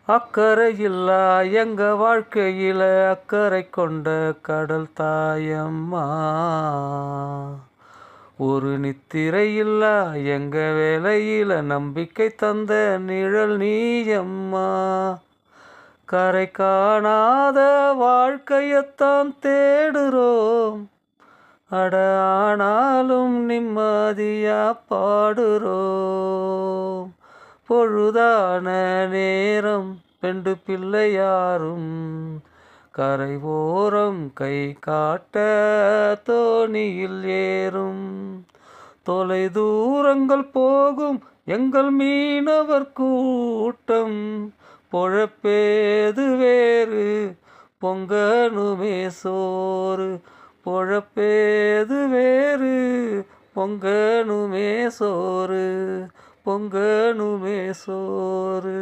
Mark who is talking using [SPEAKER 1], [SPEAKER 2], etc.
[SPEAKER 1] அக்கறை இல்லா எங்க வாழ்க்கையில அக்கறை கொண்ட கடல் தாயம்மா. ஒரு நித்திரை இல்லா எங்க வேலையில நம்பிக்கை தந்த நிழல் நீயம்மா. கரை காணாத வாழ்க்கையத்தான் தேடுறோம், அட ஆனாலும் நிம்மதியா பாடுறோம். பொழுதான நேரம் பெண்டு பிள்ளையாரும் கரை ஓரம் கை காட்ட தோணியில் ஏறும். தொலை தூரங்கள் போகும் எங்கள் மீனவர் கூட்டம். பொழப்பேது வேறு பொங்கனுமே சோறு. பொழப்பேது வேறு பொங்கனுமே சோறு. பொங்கனுமே சோறு.